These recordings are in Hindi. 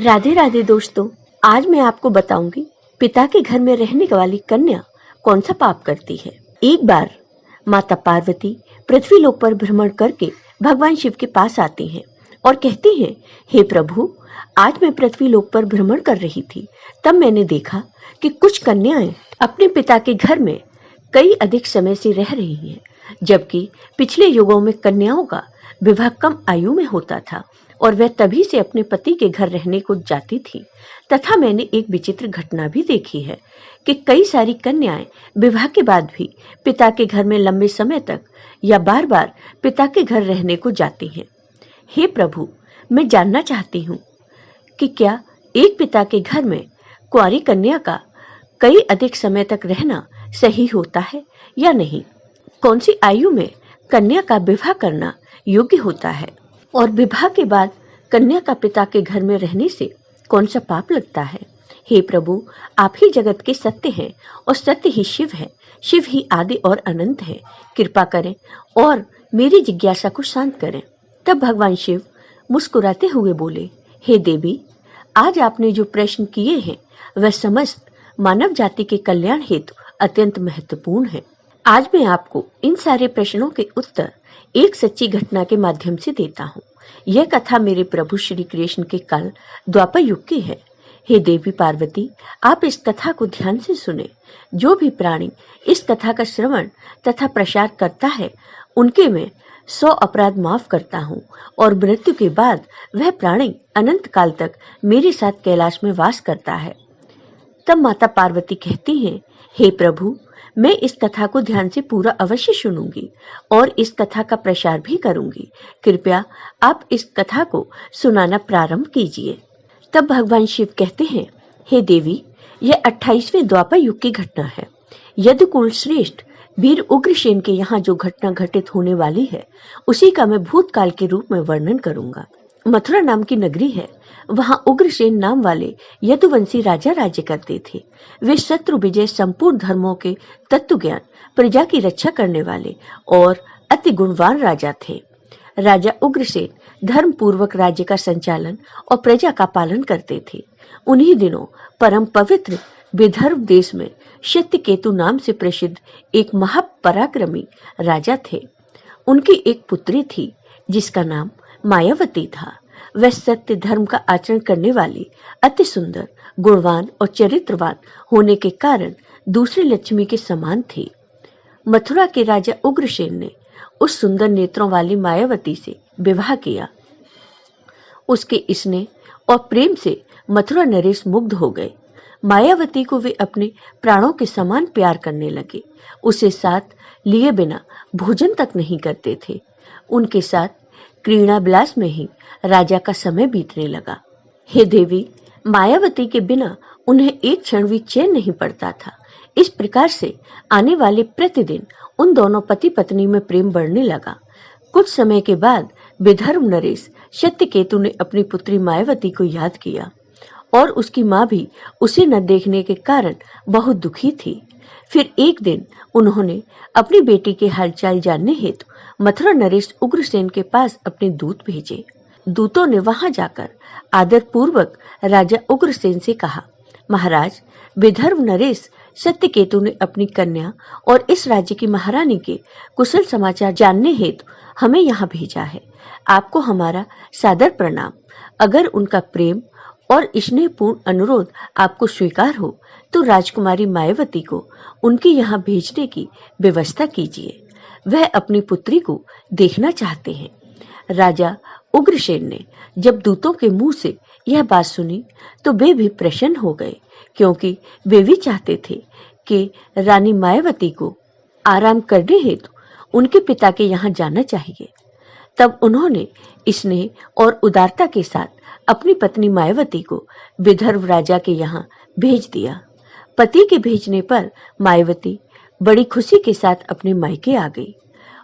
राधे राधे दोस्तों, आज मैं आपको बताऊंगी पिता के घर में रहने वाली कन्या कौन सा पाप करती है। एक बार माता पार्वती पृथ्वी लोक पर भ्रमण करके भगवान शिव के पास आती हैं और कहती हैं, हे प्रभु, आज मैं पृथ्वी लोक पर भ्रमण कर रही थी, तब मैंने देखा कि कुछ कन्याएं अपने पिता के घर में कई अधिक समय से रह रही हैं, जबकि पिछले युगों में कन्याओं का विवाह कम आयु में होता था और वह तभी से अपने पति के घर रहने को जाती थी। तथा मैंने एक विचित्र घटना भी देखी है कि कई सारी कन्याएं विवाह के बाद भी पिता के घर में लंबे समय तक या बार बार पिता के घर रहने को जाती हैं। हे प्रभु, मैं जानना चाहती हूँ कि क्या एक पिता के घर में कुंवारी कन्या का कई अधिक समय तक रहना सही होता है या नहीं? कौन सी आयु में कन्या का विवाह करना योग्य होता है और विवाह के बाद कन्या का पिता के घर में रहने से कौन सा पाप लगता है? हे प्रभु, आप ही जगत के सत्य हैं और सत्य ही शिव है। शिव ही आदि और अनंत है। कृपा करें और मेरी जिज्ञासा को शांत करें। तब भगवान शिव मुस्कुराते हुए बोले, हे देवी, आज आपने जो प्रश्न किए हैं वह समस्त मानव जाति के कल्याण हेतु अत्यंत महत्वपूर्ण है। आज मैं आपको इन सारे प्रश्नों के उत्तर एक सच्ची घटना के माध्यम से देता हूँ। यह कथा मेरे प्रभु श्री कृष्ण के काल द्वापर युग की है। हे देवी पार्वती, आप इस कथा को ध्यान से सुने। जो भी प्राणी इस कथा का श्रवण तथा प्रसार करता है, उनके मैं 100 अपराध माफ करता हूँ और मृत्यु के बाद वह प्राणी अनंत काल तक मेरे साथ कैलाश में वास करता है। तब माता पार्वती कहती हैं, हे प्रभु, मैं इस कथा को ध्यान से पूरा अवश्य सुनूंगी और इस कथा का प्रसार भी करूंगी। कृपया आप इस कथा को सुनाना प्रारंभ कीजिए। तब भगवान शिव कहते हैं, हे देवी, यह 28वें द्वापर युग की घटना है। यदुकुल श्रेष्ठ वीर उग्रसेन के यहाँ जो घटना घटित होने वाली है, उसी का मैं भूतकाल के रूप में वर्णन करूंगा। मथुरा नाम की नगरी है। वहां उग्रसेन नाम वाले यदुवंशी राजा राज्य करते थे। वे शत्रु विजय, संपूर्ण धर्मों के तत्व ज्ञान, प्रजा की रक्षा करने वाले और अति गुणवान राजा थे। राजा उग्रसेन धर्म पूर्वक राज्य का संचालन और प्रजा का पालन करते थे। उन्हीं दिनों परम पवित्र विदर्भ देश में सत्यकेतु नाम से प्रसिद्ध एक महापराक्रमी राजा थे। उनकी एक पुत्री थी जिसका नाम मायावती था। वह सत्य धर्म का आचरण करने वाली, अति सुंदर, गुणवान और चरित्रवान होने के कारण दूसरी लक्ष्मी के समान थी। मथुरा के राजा उग्रसेन ने उस सुंदर नेत्रों वाली मायावती से विवाह किया। उसके स्नेह और प्रेम से मथुरा नरेश मुग्ध हो गए। मायावती को वे अपने प्राणों के समान प्यार करने लगे। उसे साथ लिए बिना भोजन तक नहीं करते थे। उनके साथ क्रीड़ा विलास में ही राजा का समय बीतने लगा। हे देवी, मायावती के बिना उन्हें एक क्षण भी चैन नहीं पड़ता था। इस प्रकार से आने वाले प्रतिदिन उन दोनों पति पत्नी में प्रेम बढ़ने लगा। कुछ समय के बाद विदर्भ नरेश सत्यकेतु ने अपनी पुत्री मायावती को याद किया और उसकी माँ भी उसे न देखने के कारण बहुत दुखी थी। फिर एक दिन उन्होंने अपनी बेटी के हालचाल जानने हेतु मथुरा नरेश उग्रसेन के पास अपने दूत भेजे। दूतों ने वहां जाकर आदर पूर्वक राजा उग्रसेन से कहा, महाराज, विदर्भ नरेश सत्यकेतु ने अपनी कन्या और इस राज्य की महारानी के कुशल समाचार जानने हेतु हमें यहाँ भेजा है। आपको हमारा सादर प्रणाम। अगर उनका प्रेम और स्नेहपूर्ण अनुरोध आपको स्वीकार हो तो राजकुमारी मायावती को उनके यहाँ भेजने की व्यवस्था कीजिए। वह अपनी पुत्री को देखना चाहते हैं। राजा उग्रसेन ने जब दूतों के मुंह से यह बात सुनी तो वे भी प्रसन्न हो गए, क्योंकि वे भी चाहते थे कि रानी मायावती को आराम करने हेतु उनके पिता के यहाँ जाना चाहिए। तब उन्होंने स्नेह और उदारता के साथ अपनी पत्नी मायावती को विदर्भ राजा के यहाँ भेज दिया। पति के भेजने पर मायावती बड़ी खुशी के साथ अपने मायके आ गई।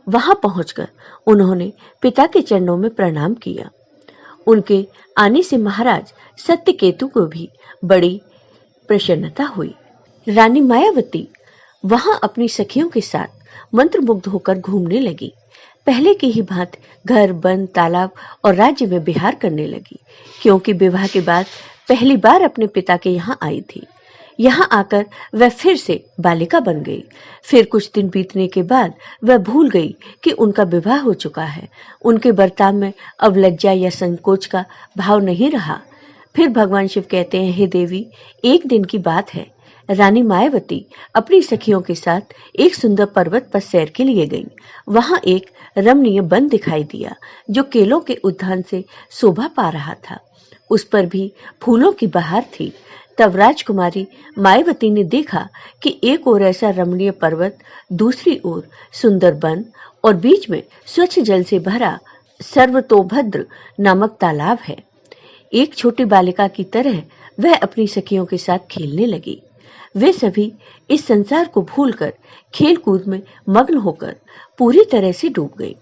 वहां पहुंचकर उन्होंने पिता के चरणों में प्रणाम किया। उनके आने से महाराज सत्यकेतु को भी बड़ी प्रसन्नता हुई। रानी मायावती वहां अपनी सखियों के साथ मंत्रमुग्ध होकर घूमने लगी। पहले की ही भांति घर, वन, तालाब और राज्य में विहार करने लगी, क्योंकि विवाह के बाद पहली बार अपने पिता के यहाँ आई थी। यहाँ आकर वह फिर से बालिका बन गई। फिर कुछ दिन बीतने के बाद वह भूल गई कि उनका विवाह हो चुका है। उनके बर्ताव में अब लज्जा या संकोच का भाव नहीं रहा। फिर भगवान शिव कहते हैं, हे देवी, एक दिन की बात है, रानी मायावती अपनी सखियों के साथ एक सुंदर पर्वत पर सैर के लिए गई। वहां एक रमणीय वन दिखाई दिया जो केलों के उद्यान से शोभा पा रहा था। उस पर भी फूलों की बहार थी। तब राजकुमारी मायावती ने देखा कि एक ओर ऐसा रमणीय पर्वत, दूसरी ओर सुंदर वन और बीच में स्वच्छ जल से भरा सर्वतोभद्र नामक तालाब है। एक छोटी बालिका की तरह वह अपनी सखियों के साथ खेलने लगी। वे सभी इस संसार को भूलकर खेल कूद में मग्न होकर पूरी तरह से डूब गई।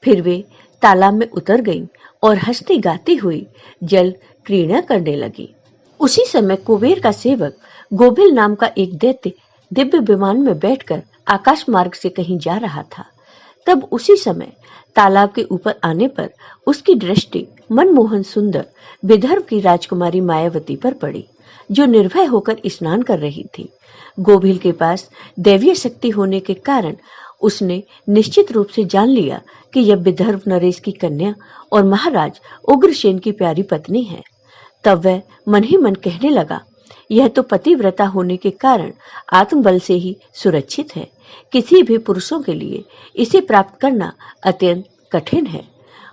फिर वे तालाब में उतर गईं और हंसती गाती हुई जल क्रीड़ा करने लगी। उसी समय कुबेर का सेवक गोबिल नाम का एक दैत्य दिव्य विमान में बैठकर आकाश मार्ग से कहीं जा रहा था। तब उसी समय तालाब के ऊपर आने पर उसकी दृष्टि मनमोहन सुंदर विदर्भ की राजकुमारी मायावती पर पड़ी, जो निर्भय होकर स्नान कर रही थी। गोबिल के पास दैवीय शक्ति होने के कारण उसने निश्चित रूप से जान लिया कि यह विदर्भ नरेश की कन्या और महाराज उग्रसेन की प्यारी पत्नी है। तब वह मन ही मन कहने लगा, यह तो पतिव्रता होने के कारण आत्मबल से ही सुरक्षित है। किसी भी पुरुषों के लिए इसे प्राप्त करना अत्यंत कठिन है।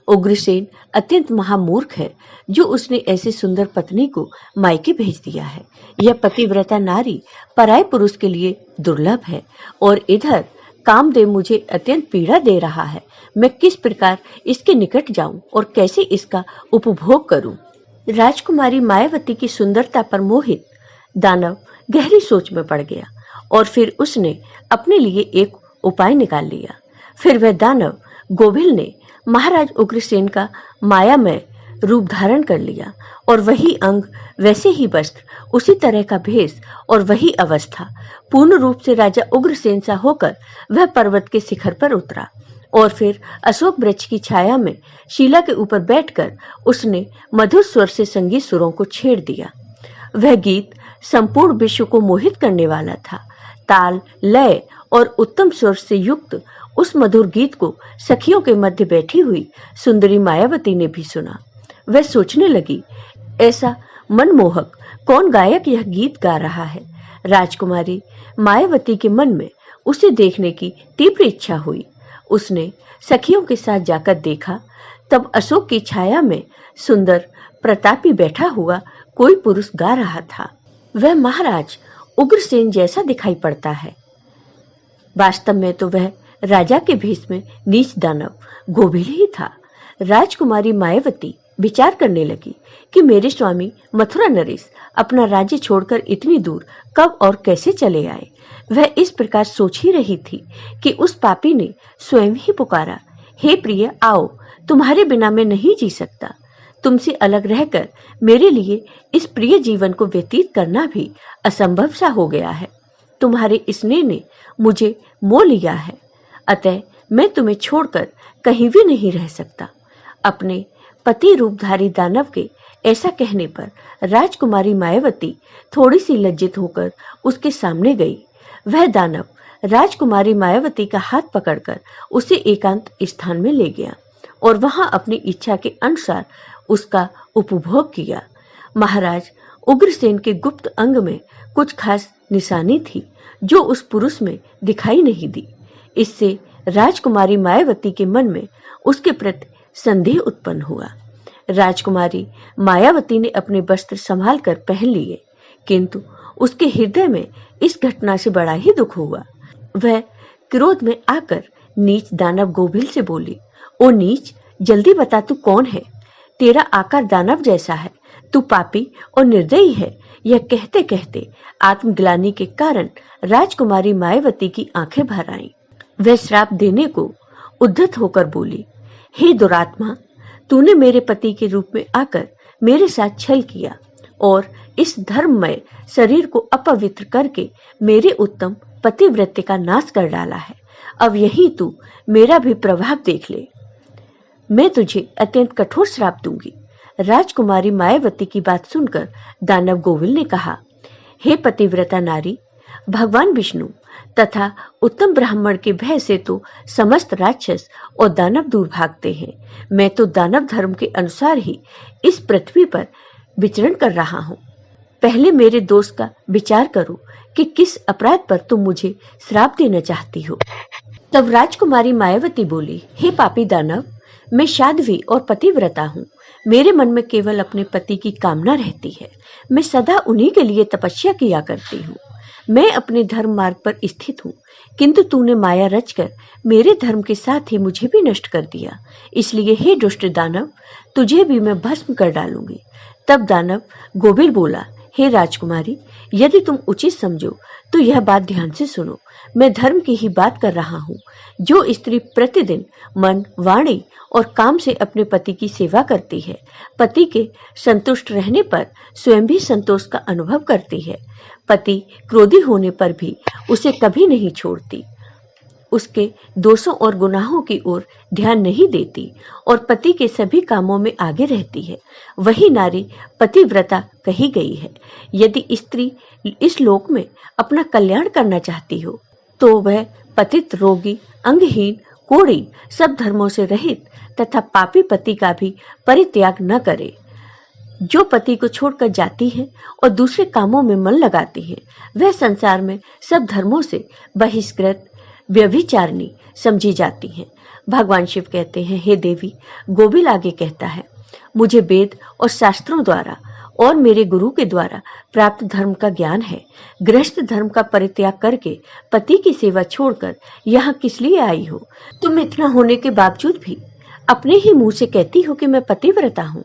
उग्रसेन अत्यंत महामूर्ख है जो उसने ऐसी सुंदर पत्नी को मायके भेज दिया है। यह पतिव्रता नारी पराय पुरुष के लिए दुर्लभ है और इधर कामदेव मुझे अत्यंत पीड़ा दे रहा है। मैं किस प्रकार इसके निकट जाऊं और कैसे इसका उपभोग करूं? राजकुमारी मायावती की सुंदरता पर मोहित दानव गहरी सोच में पड़ गया और फिर उसने अपने लिए एक उपाय निकाल लिया। फिर वह दानव गोबिल ने महाराज उग्रसेन का मायामय रूप धारण कर लिया और वही अंग, वैसे ही वस्त्र, उसी तरह का भेष और वही अवस्था, पूर्ण रूप से राजा उग्रसेन सा होकर वह पर्वत के शिखर पर उतरा और फिर अशोक वृक्ष की छाया में शिला के ऊपर बैठकर उसने मधुर स्वर से संगीत सुरों को छेड़ दिया। वह गीत संपूर्ण विश्व को मोहित करने वाला था। ताल, लय और उत्तम स्वर से युक्त उस मधुर गीत को सखियों के मध्य बैठी हुई सुंदरी मायावती ने भी सुना। वह सोचने लगी, ऐसा मनमोहक कौन गायक यह गीत गा रहा है? राजकुमारी मायावती के मन में उसे देखने की तीव्र इच्छा हुई। उसने सखियों के साथ जाकर देखा, तब अशोक की छाया में सुंदर प्रतापी बैठा हुआ कोई पुरुष गा रहा था। वह महाराज उग्रसेन जैसा दिखाई पड़ता है। वास्तव में तो वह राजा के भेष में नीच दानव गोबिल ही था। राजकुमारी मायावती विचार करने लगी कि मेरे स्वामी मथुरा नरेश अपना राज्य छोड़कर इतनी दूर कब और कैसे चले आए। वह इस प्रकार सोच ही रही थी कि उस पापी ने स्वयं ही पुकारा, हे प्रिय, आओ, तुम्हारे बिना मैं नहीं जी सकता। तुमसे अलग रहकर मेरे लिए इस प्रिय जीवन को व्यतीत करना भी असंभव सा हो गया है। तुम्हारे स्नेह ने मुझे मोह लिया है, अतः मैं तुम्हें छोड़कर कहीं भी नहीं रह सकता। अपने पति रूपधारी दानव के ऐसा कहने पर राजकुमारी मायावती थोड़ी सी लज्जित होकर उसके सामने गई। वह दानव राजकुमारी मायावती का हाथ पकड़कर उसे एकांत स्थान में ले गया और वहां अपनी इच्छा के अनुसार उसका उपभोग किया। महाराज उग्रसेन के गुप्त अंग में कुछ खास निशानी थी जो उस पुरुष में दिखाई नहीं दी। इससे राजकुमारी मायावती के मन में उसके प्रति संदेह उत्पन्न हुआ। राजकुमारी मायावती ने अपने वस्त्र संभाल कर पहन लिए, किंतु उसके हृदय में इस घटना से बड़ा ही दुख हुआ। वह क्रोध में आकर नीच दानव गोबिल से बोली, ओ नीच, जल्दी बता तू कौन है? तेरा आकार दानव जैसा है, तू पापी और निर्दयी है। यह कहते कहते आत्मग्लानि के कारण राजकुमारी मायावती की आंखें भर आईं। वह श्राप देने को उद्धत होकर बोली, हे दुरात्मा, तूने मेरे पति के रूप में आकर मेरे साथ छल किया और इस धर्ममय शरीर को अपवित्र करके मेरे उत्तम पतिव्रत्य का नाश कर डाला है। अब यही तू मेरा भी प्रभाव देख ले। मैं तुझे अत्यंत कठोर श्राप दूंगी। राजकुमारी मायावती की बात सुनकर दानव गोविल ने कहा, हे पतिव्रता नारी, भगवान विष्णु तथा उत्तम ब्राह्मण के भय से तो समस्त राक्षस और दानव दूर भागते हैं। मैं तो दानव धर्म के अनुसार ही इस पृथ्वी पर विचरण कर रहा हूँ। पहले मेरे दोष का विचार करो कि किस अपराध पर तुम मुझे श्राप देना चाहती हो। तब राजकुमारी मायावती बोली, हे पापी दानव, मैं साध्वी और पतिव्रता हूँ। मेरे मन में केवल अपने पति की कामना रहती है। मैं सदा उन्हीं के लिए तपस्या किया करती हूँ। मैं अपने धर्म मार्ग पर स्थित हूँ, किंतु तूने माया रचकर मेरे धर्म के साथ ही मुझे भी नष्ट कर दिया। इसलिए हे दुष्ट दानव, तुझे भी मैं भस्म कर डालूंगी। तब दानव गोबिल बोला, हे राजकुमारी, यदि तुम उचित समझो तो यह बात ध्यान से सुनो। मैं धर्म की ही बात कर रहा हूँ। जो स्त्री प्रतिदिन मन, वाणी और काम से अपने पति की सेवा करती है, पति के संतुष्ट रहने पर स्वयं भी संतोष का अनुभव करती है, पति क्रोधी होने पर भी उसे कभी नहीं छोड़ती, उसके दोषों और गुनाहों की ओर ध्यान नहीं देती और पति के सभी कामों में आगे रहती है, वही नारी पतिव्रता कही गई है। यदि स्त्री इस लोक में अपना कल्याण करना चाहती हो तो वह पतित, रोगी, अंगहीन, कोढ़ी, सब धर्मों से रहित तथा पापी पति का भी परित्याग न करे। जो पति को छोड़कर जाती है और दूसरे कामों में मन लगाती है, वह संसार में सब धर्मों से बहिष्कृत, व्यभिचारिणी समझी जाती है। भगवान शिव कहते हैं, हे देवी, गोबिल आगे कहता है, मुझे वेद और शास्त्रों द्वारा और मेरे गुरु के द्वारा प्राप्त धर्म का ज्ञान है। गृहस्थ धर्म का परित्याग करके पति की सेवा छोड़कर यहाँ किस लिए आई हो? तुम इतना होने के बावजूद भी अपने ही मुंह से कहती हो कि मैं पतिव्रता हूँ।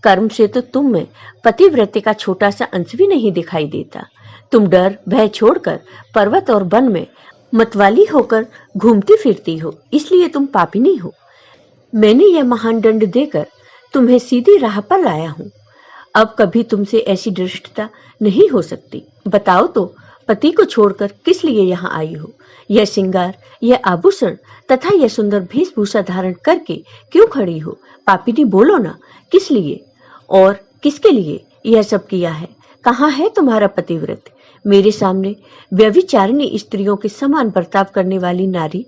कर्म से तो तुम में पतिव्रते का छोटा सा अंश भी नहीं दिखाई देता। तुम डर भय छोड़कर पर्वत और वन में मतवाली होकर घूमती फिरती हो, इसलिए तुम पापिनी हो। मैंने यह महान दंड देकर तुम्हें सीधी राह पर लाया हूँ। अब कभी तुमसे ऐसी दृष्टता नहीं हो सकती। बताओ तो, पति को छोड़कर किस लिए यहाँ आई हो? यह श्रृंगार, यह आभूषण तथा यह सुंदर वेशभूषा धारण करके क्यों खड़ी हो? पापिनी, बोलो ना, किस लिए और किसके लिए यह सब किया है? कहाँ है तुम्हारा पतिव्रत? मेरे सामने व्यभिचारिणी स्त्रियों के समान बर्ताव करने वाली नारी,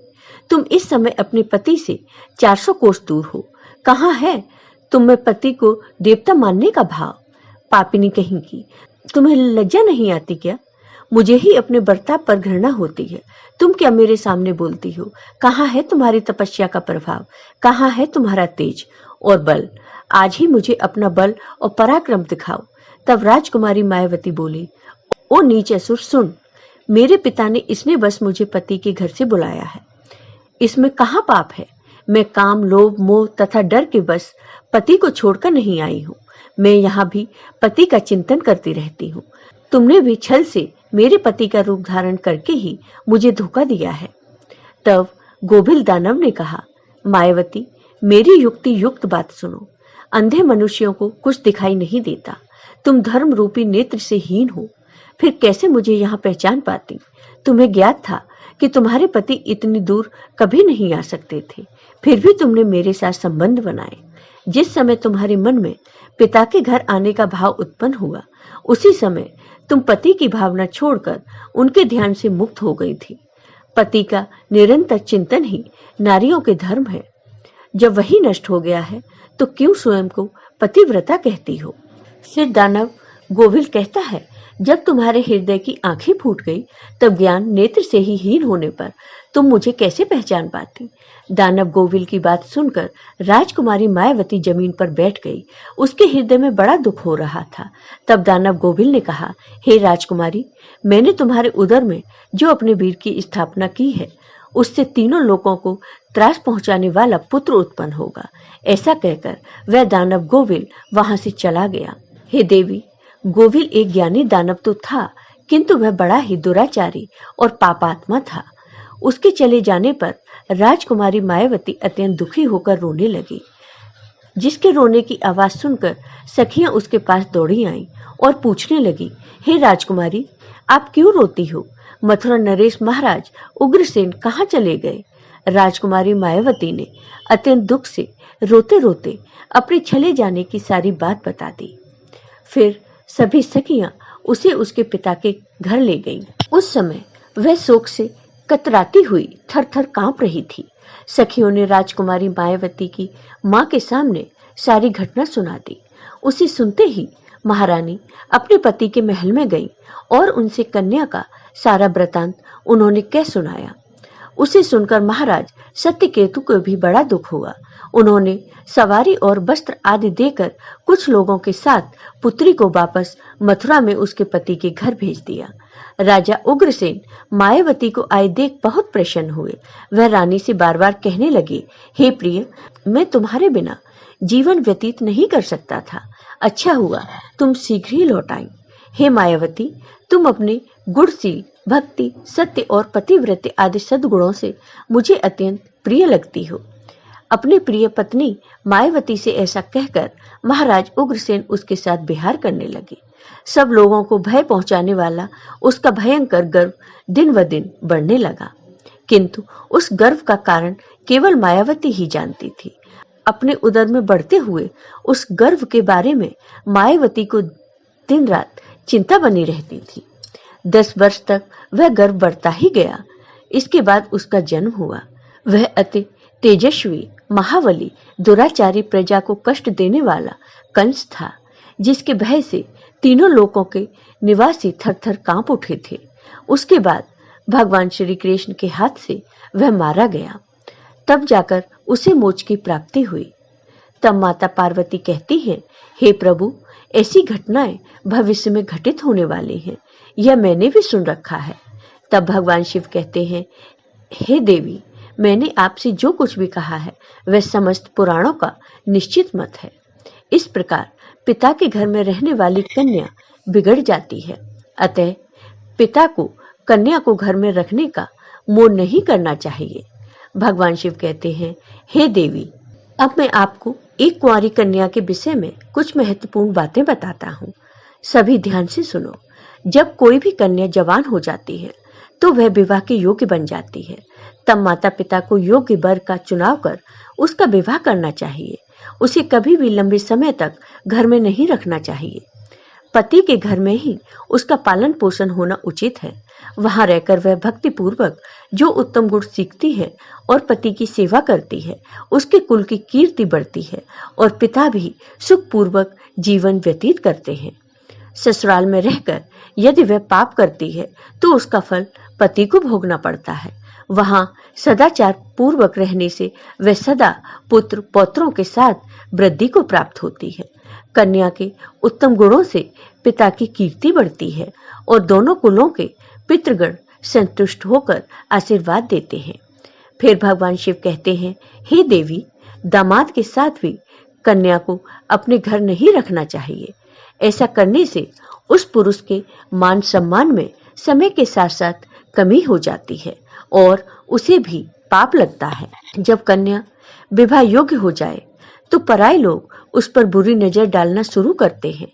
तुम इस समय अपने पति से 400 कोस दूर हो। कहाँ है तुम में पति को देवता मानने का भाव? पापिनी कहीं की, तुम्हें लज्जा नहीं आती क्या? मुझे ही अपने बर्ताव पर घृणा होती है। तुम क्या मेरे सामने बोलती हो? कहाँ है तुम्हारी तपस्या का प्रभाव? कहाँ है तुम्हारा तेज और बल? आज ही मुझे अपना बल और पराक्रम दिखाओ। तब राजकुमारी मायावती बोली, ओ नीच असुर, सुन, मेरे पिता ने इसने बस मुझे पति के घर से बुलाया है। इसमें कहाँ पाप है? मैं काम, लोभ, मोह तथा डर के बस पति को छोड़कर नहीं आई हूँ। मैं यहाँ भी पति का चिंतन करती रहती हूँ। तुमने भी छल से मेरे पति का रूप धारण करके ही मुझे धोखा दिया है। तब गोबिल दानव ने कहा, मायावती, मेरी युक्ति युक्त बात सुनो। अंधे मनुष्यों को कुछ दिखाई नहीं देता। तुम धर्म रूपी नेत्र से हीन हो, फिर कैसे मुझे यहाँ पहचान पाती? तुम्हें ज्ञात था कि तुम्हारे पति इतनी दूर कभी नहीं आ सकते थे, फिर भी तुमने मेरे साथ संबंध बनाए। जिस समय तुम्हारे मन में पिता के घर आने का भाव उत्पन्न हुआ, उसी समय तुम पति की भावना छोड़कर उनके ध्यान से मुक्त हो गई थी। पति का निरंतर चिंतन ही नारियों के धर्म है। जब वही नष्ट हो गया है तो क्यों स्वयं को पतिव्रता कहती हो? फिर दानव गोविल कहता है, जब तुम्हारे हृदय की आंखें फूट गई, तब ज्ञान नेत्र से ही हीन होने पर तुम मुझे कैसे पहचान पाती? दानव गोविल की बात सुनकर राजकुमारी मायावती जमीन पर बैठ गई। उसके हृदय में बड़ा दुख हो रहा था। तब दानव गोविल ने कहा, हे राजकुमारी, मैंने तुम्हारे उदर में जो अपने वीर की स्थापना की है, उससे तीनों लोगों को त्रास पहुंचाने वाला पुत्र उत्पन्न होगा। ऐसा कहकर वह दानव गोविल वहां से चला गया। हे देवी, गोविल एक ज्ञानी दानव तो था, किंतु वह बड़ा ही दुराचारी और पापात्मा था। उसके चले जाने पर राजकुमारी मायावती अत्यंत दुखी होकर रोने लगी। जिसके रोने की आवाज सुनकर सखियां उसके पास दौड़ी आईं और पूछने लगी, हे राजकुमारी, आप क्यों रोती हो? मथुरा नरेश महाराज उग्रसेन कहाँ चले गए? राजकुमारी मायावती ने अत्यंत दुख से रोते रोते अपने चले जाने की सारी बात बता दी। फिर सभी सखियां उसे उसके पिता के घर ले गईं। उस समय वह शोक से कतराती हुई थर-थर कांप रही थी। सखियों ने राजकुमारी मायावती की मां के सामने सारी घटना सुना दी। उसे सुनते ही महारानी अपने पति के महल में गई और उनसे कन्या का सारा वृतांत उन्होंने कह सुनाया। उसे सुनकर महाराज सत्यकेतु को भी बड़ा दुख हुआ। उन्होंने सवारी और वस्त्र आदि देकर कुछ लोगों के साथ पुत्री को वापस मथुरा में उसके पति के घर भेज दिया। राजा उग्रसेन मायावती को आए देख बहुत प्रसन्न हुए। वह रानी से बार बार कहने लगे, हे प्रिय, मैं तुम्हारे बिना जीवन व्यतीत नहीं कर सकता था। अच्छा हुआ तुम शीघ्र ही लौट आई। हे मायावती, तुम अपने गुणशील, भक्ति, सत्य और पतिव्रत आदि सद्गुणों से मुझे अत्यंत प्रिय लगती हो। अपनी प्रिय पत्नी मायावती से ऐसा कहकर महाराज उग्रसेन उसके साथ विहार करने लगे। सब लोगों को भय पहुंचाने वाला उसका भयंकर गर्व दिन व दिन बढ़ने लगा, किंतु उस गर्व का कारण केवल मायावती ही जानती थी। अपने उदर में बढ़ते हुए उस गर्व के बारे में मायावती को दिन रात चिंता बनी रहती थी। 10 वर्ष तक वह गर्व बढ़ता ही गया। इसके बाद उसका जन्म हुआ। वह अति तेजस्वी, महाबली, दुराचारी, प्रजा को कष्ट देने वाला कंस था, जिसके भय से तीनों लोकों के निवासी थर-थर कांप उठे थे। उसके बाद भगवान श्री कृष्ण के हाथ से वह मारा गया। तब जाकर उसे मोक्ष की प्राप्ति हुई। तब माता पार्वती कहती हैं, हे प्रभु, ऐसी घटनाएं भविष्य में घटित होने वाली हैं, यह मैंने भी सुन रखा है। तब भगवान शिव कहते हैं, हे देवी, मैंने आपसे जो कुछ भी कहा है वह समस्त पुराणों का निश्चित मत है। इस प्रकार पिता के घर में रहने वाली कन्या बिगड़ जाती है। अतः पिता को कन्या को घर में रखने का मोह नहीं करना चाहिए। भगवान शिव कहते हैं, हे देवी, अब मैं आपको एक कुंवारी कन्या के विषय में कुछ महत्वपूर्ण बातें बताता हूँ। सभी ध्यान से सुनो। जब कोई भी कन्या जवान हो जाती है तो वह विवाह के योग्य बन जाती है। तब माता पिता को योग्य वर का चुनाव कर उसका विवाह करना चाहिए। उसे कभी भी लंबे समय तक घर में नहीं रखना चाहिए। पति के घर में ही उसका पालन पोषण होना उचित है। वहां रहकर वह भक्ति पूर्वक जो उत्तम गुण सीखती है और पति की सेवा करती है, उसके कुल की कीर्ति बढ़ती है और पिता भी सुखपूर्वक जीवन व्यतीत करते हैं। ससुराल में रहकर यदि वह पाप करती है तो उसका फल पति को भोगना पड़ता है। वहां सदाचार पूर्वक रहने से वह सदा पुत्र पौत्रों के साथ वृद्धि को प्राप्त होती है। कन्या के उत्तम गुणों से पिता की कीर्ति बढ़ती है और दोनों कुलों के पितृगण संतुष्ट होकर आशीर्वाद देते हैं। फिर भगवान शिव कहते हैं, हे देवी, दामाद के साथ भी कन्या को अपने घर नहीं रखना चाहिए। ऐसा करने से उस पुरुष के मान सम्मान में समय के साथ साथ कमी हो जाती है और उसे भी पाप लगता है। जब कन्या विवाह योग्य हो जाए तो पराये लोग उस पर बुरी नजर डालना शुरू करते हैं।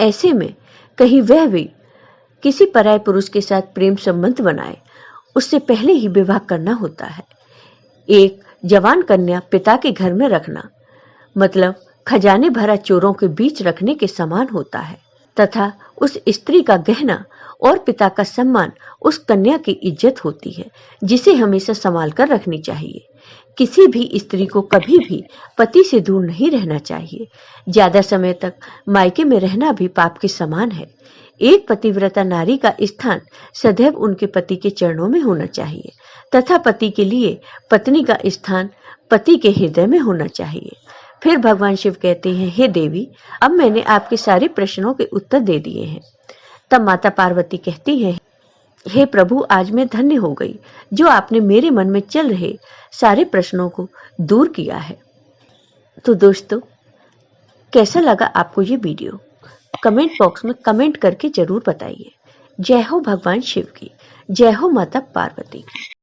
ऐसे में कहीं वह भी किसी पराये पुरुष के साथ प्रेम संबंध बनाए, उससे पहले ही विवाह करना होता है। एक जवान कन्या पिता के घर में रखना मतलब खजाने भरा चोरों के बीच रखने के समान होता है तथा उस स्त्री का गहना और पिता का सम्मान उस कन्या की इज्जत होती है, जिसे हमेशा संभाल कर रखनी चाहिए। किसी भी स्त्री को कभी भी पति से दूर नहीं रहना चाहिए। ज्यादा समय तक मायके में रहना भी पाप के समान है। एक पतिव्रता नारी का स्थान सदैव उनके पति के चरणों में होना चाहिए तथा पति के लिए पत्नी का स्थान पति के हृदय में होना चाहिए। फिर भगवान शिव कहते हैं, हे देवी, अब मैंने आपके सारे प्रश्नों के उत्तर दे दिए हैं। तब माता पार्वती कहती है, हे प्रभु, आज मैं धन्य हो गई जो आपने मेरे मन में चल रहे सारे प्रश्नों को दूर किया है। तो दोस्तों, कैसा लगा आपको ये वीडियो? कमेंट बॉक्स में कमेंट करके जरूर बताइए। जय हो भगवान शिव की, जय हो माता पार्वती की।